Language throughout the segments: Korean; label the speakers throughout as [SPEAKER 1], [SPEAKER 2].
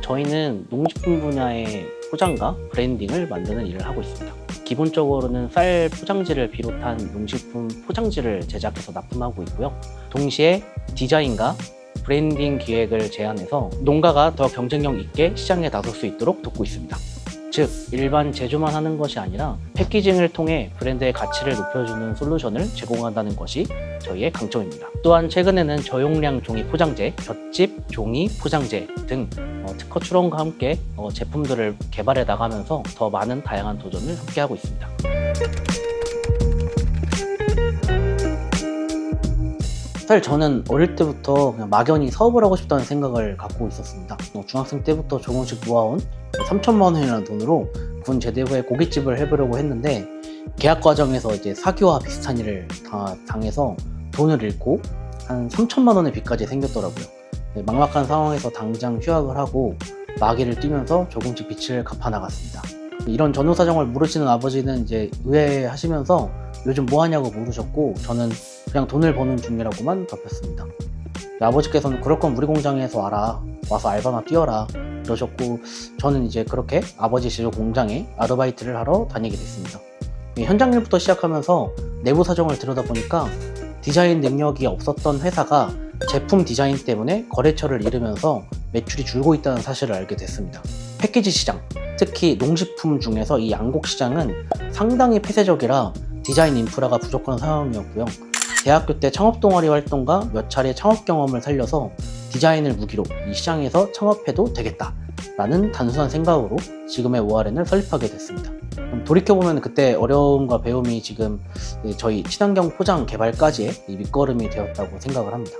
[SPEAKER 1] 저희는 농식품 분야의 포장과 브랜딩을 만드는 일을 하고 있습니다. 기본적으로는 쌀 포장지를 비롯한 농식품 포장지를 제작해서 납품하고 있고요. 동시에 디자인과 브랜딩 기획을 제안해서 농가가 더 경쟁력 있게 시장에 나설 수 있도록 돕고 있습니다. 즉, 일반 제조만 하는 것이 아니라 패키징을 통해 브랜드의 가치를 높여주는 솔루션을 제공한다는 것이 저희의 강점입니다. 또한 최근에는 저용량 종이 포장재, 볏짚 종이 포장재 등 특허 출원과 함께 제품들을 개발해 나가면서 더 많은 다양한 도전을 함께 하고 있습니다. 사실 저는 어릴 때부터 그냥 막연히 사업을 하고 싶다는 생각을 갖고 있었습니다. 중학생 때부터 조금씩 모아온 3천만 원이라는 돈으로 군 제대 후에 고깃집을 해보려고 했는데 계약 과정에서 이제 사기와 비슷한 일을 당해서 돈을 잃고 한 3천만 원의 빚까지 생겼더라고요. 막막한 상황에서 당장 휴학을 하고 마기를 뛰면서 조금씩 빚을 갚아 나갔습니다. 이런 전후 사정을 모르시는 아버지는 이제 의아해하시면서 요즘 뭐 하냐고 물으셨고, 저는 그냥 돈을 버는 중이라고만 답했습니다. 아버지께서는 그럴 건 우리 공장에서 와라, 와서 알바나 뛰어라 그러셨고, 저는 이제 그렇게 아버지 제조 공장에 아르바이트를 하러 다니게 됐습니다. 현장 일부터 시작하면서 내부 사정을 들여다보니까 디자인 능력이 없었던 회사가 제품 디자인 때문에 거래처를 잃으면서 매출이 줄고 있다는 사실을 알게 됐습니다. 패키지 시장, 특히 농식품 중에서 이 양곡 시장은 상당히 폐쇄적이라 디자인 인프라가 부족한 상황이었고요. 대학교 때 창업 동아리 활동과 몇 차례 창업 경험을 살려서 디자인을 무기로 이 시장에서 창업해도 되겠다라는 단순한 생각으로 지금의 오아렌을 설립하게 됐습니다. 돌이켜보면 그때 어려움과 배움이 지금 저희 친환경 포장 개발까지의 밑거름이 되었다고 생각을 합니다.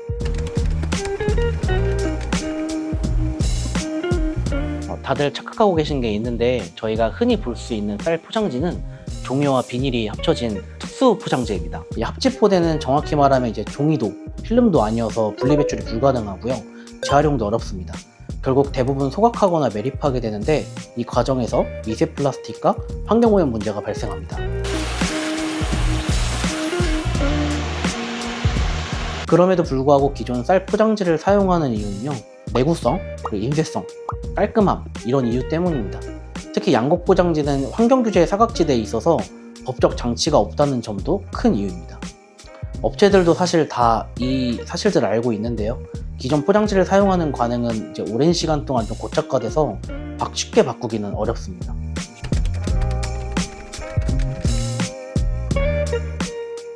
[SPEAKER 1] 다들 착각하고 계신 게 있는데, 저희가 흔히 볼 수 있는 쌀 포장지는 종이와 비닐이 합쳐진 특수 포장재입니다. 이 합지포대는 정확히 말하면 이제 종이도 필름도 아니어서 분리배출이 불가능하고요. 재활용도 어렵습니다. 결국 대부분 소각하거나 매립하게 되는데, 이 과정에서 미세 플라스틱과 환경오염 문제가 발생합니다. 그럼에도 불구하고 기존 쌀 포장지를 사용하는 이유는요, 내구성, 그리고 인쇄성, 깔끔함, 이런 이유 때문입니다. 특히 양곡 포장지는 환경규제 사각지대에 있어서 법적 장치가 없다는 점도 큰 이유입니다. 업체들도 사실 다 이 사실들을 알고 있는데요. 기존 포장지를 사용하는 관행은 이제 오랜 시간 동안 좀 고착화돼서 쉽게 바꾸기는 어렵습니다.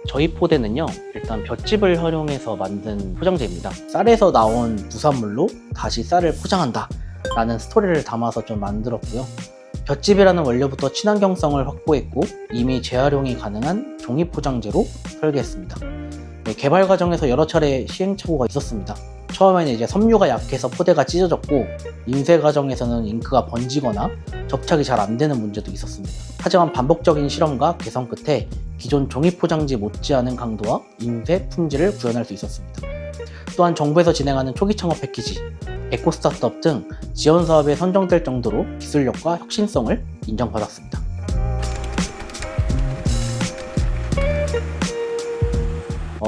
[SPEAKER 1] 저희 포대는요, 일단 볏짚을 활용해서 만든 포장재입니다. 쌀에서 나온 부산물로 다시 쌀을 포장한다 라는 스토리를 담아서 좀 만들었고요. 볏짚이라는 원료부터 친환경성을 확보했고 이미 재활용이 가능한 종이 포장재로 설계했습니다. 개발 과정에서 여러 차례 시행착오가 있었습니다. 처음에는 이제 섬유가 약해서 포대가 찢어졌고, 인쇄 과정에서는 잉크가 번지거나 접착이 잘 안 되는 문제도 있었습니다. 하지만 반복적인 실험과 개선 끝에 기존 종이 포장지 못지않은 강도와 인쇄 품질을 구현할 수 있었습니다. 또한 정부에서 진행하는 초기 창업 패키지, 에코 스타트업 등 지원 사업에 선정될 정도로 기술력과 혁신성을 인정받았습니다.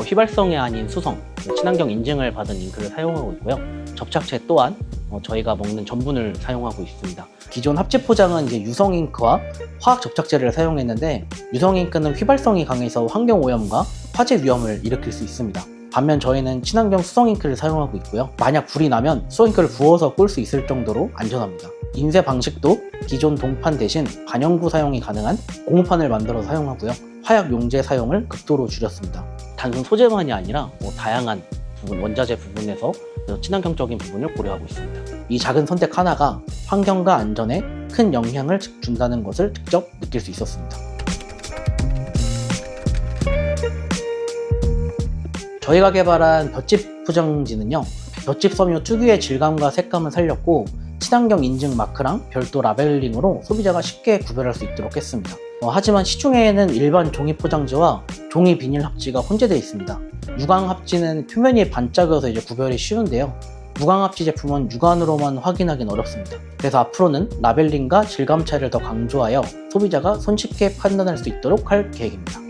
[SPEAKER 1] 휘발성이 아닌 수성, 친환경 인증을 받은 잉크를 사용하고 있고요. 접착제 또한 저희가 먹는 전분을 사용하고 있습니다. 기존 합지 포장은 이제 유성 잉크와 화학 접착제를 사용했는데, 유성 잉크는 휘발성이 강해서 환경 오염과 화재 위험을 일으킬 수 있습니다. 반면 저희는 친환경 수성 잉크를 사용하고 있고요. 만약 불이 나면 수성 잉크를 부어서 끌 수 있을 정도로 안전합니다. 인쇄 방식도 기존 동판 대신 반영구 사용이 가능한 고무판을 만들어 사용하고요. 화약 용제 사용을 극도로 줄였습니다. 단순 소재만이 아니라 다양한 부분, 원자재 부분에서 친환경적인 부분을 고려하고 있습니다. 이 작은 선택 하나가 환경과 안전에 큰 영향을 준다는 것을 직접 느낄 수 있었습니다. 저희가 개발한 볏짚 포장지는요, 볏짚 섬유 특유의 질감과 색감을 살렸고 친환경 인증 마크랑 별도 라벨링으로 소비자가 쉽게 구별할 수 있도록 했습니다. 하지만 시중에는 일반 종이 포장지와 종이 비닐 합지가 혼재되어 있습니다. 유광 합지는 표면이 반짝여서 이제 구별이 쉬운데요. 무광 합지 제품은 육안으로만 확인하기는 어렵습니다. 그래서 앞으로는 라벨링과 질감 차이를 더 강조하여 소비자가 손쉽게 판단할 수 있도록 할 계획입니다.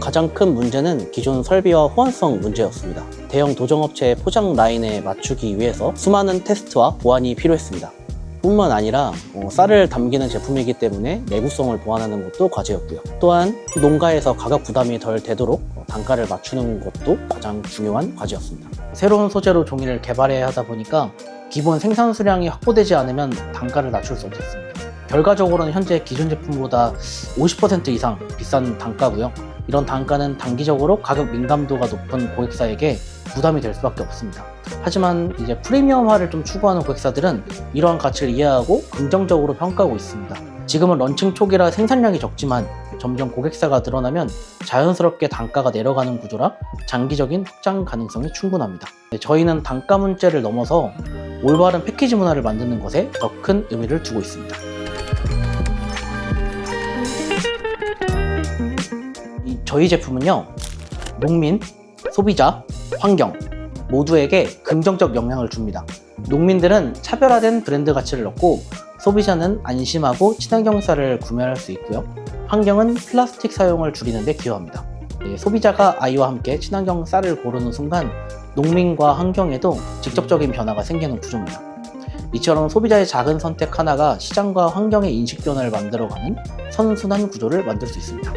[SPEAKER 1] 가장 큰 문제는 기존 설비와 호환성 문제였습니다. 대형 도정업체의 포장 라인에 맞추기 위해서 수많은 테스트와 보완이 필요했습니다. 뿐만 아니라 쌀을 담기는 제품이기 때문에 내구성을 보완하는 것도 과제였고요. 또한 농가에서 가격 부담이 덜 되도록 단가를 맞추는 것도 가장 중요한 과제였습니다. 새로운 소재로 종이를 개발해야 하다 보니까 기본 생산 수량이 확보되지 않으면 단가를 낮출 수 없었습니다. 결과적으로는 현재 기존 제품보다 50% 이상 비싼 단가고요. 이런 단가는 단기적으로 가격 민감도가 높은 고객사에게 부담이 될 수밖에 없습니다. 하지만 이제 프리미엄화를 좀 추구하는 고객사들은 이러한 가치를 이해하고 긍정적으로 평가하고 있습니다. 지금은 런칭 초기라 생산량이 적지만 점점 고객사가 늘어나면 자연스럽게 단가가 내려가는 구조라 장기적인 확장 가능성이 충분합니다. 저희는 단가 문제를 넘어서 올바른 패키지 문화를 만드는 것에 더 큰 의미를 두고 있습니다. 저희 제품은요, 농민, 소비자, 환경 모두에게 긍정적 영향을 줍니다. 농민들은 차별화된 브랜드 가치를 얻고, 소비자는 안심하고 친환경 쌀을 구매할 수 있고요. 환경은 플라스틱 사용을 줄이는 데 기여합니다. 소비자가 아이와 함께 친환경 쌀을 고르는 순간 농민과 환경에도 직접적인 변화가 생기는 구조입니다. 이처럼 소비자의 작은 선택 하나가 시장과 환경의 인식 변화를 만들어가는 선순환 구조를 만들 수 있습니다.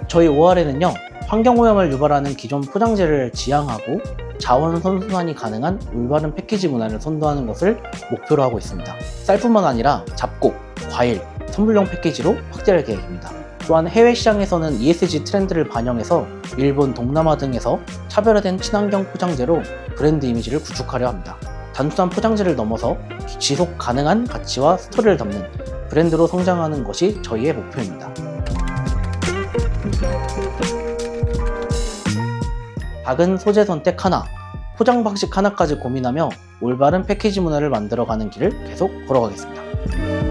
[SPEAKER 1] 저희 OR에는요, 환경오염을 유발하는 기존 포장재를 지양하고 자원 선순환이 가능한 올바른 패키지 문화를 선도하는 것을 목표로 하고 있습니다. 쌀뿐만 아니라 잡곡, 과일, 선물용 패키지로 확대할 계획입니다. 또한 해외 시장에서는 ESG 트렌드를 반영해서 일본, 동남아 등에서 차별화된 친환경 포장재로 브랜드 이미지를 구축하려 합니다. 단순한 포장재를 넘어서 지속 가능한 가치와 스토리를 담는 브랜드로 성장하는 것이 저희의 목표입니다. 작은 소재 선택 하나, 포장 방식 하나까지 고민하며 올바른 패키지 문화를 만들어가는 길을 계속 걸어가겠습니다.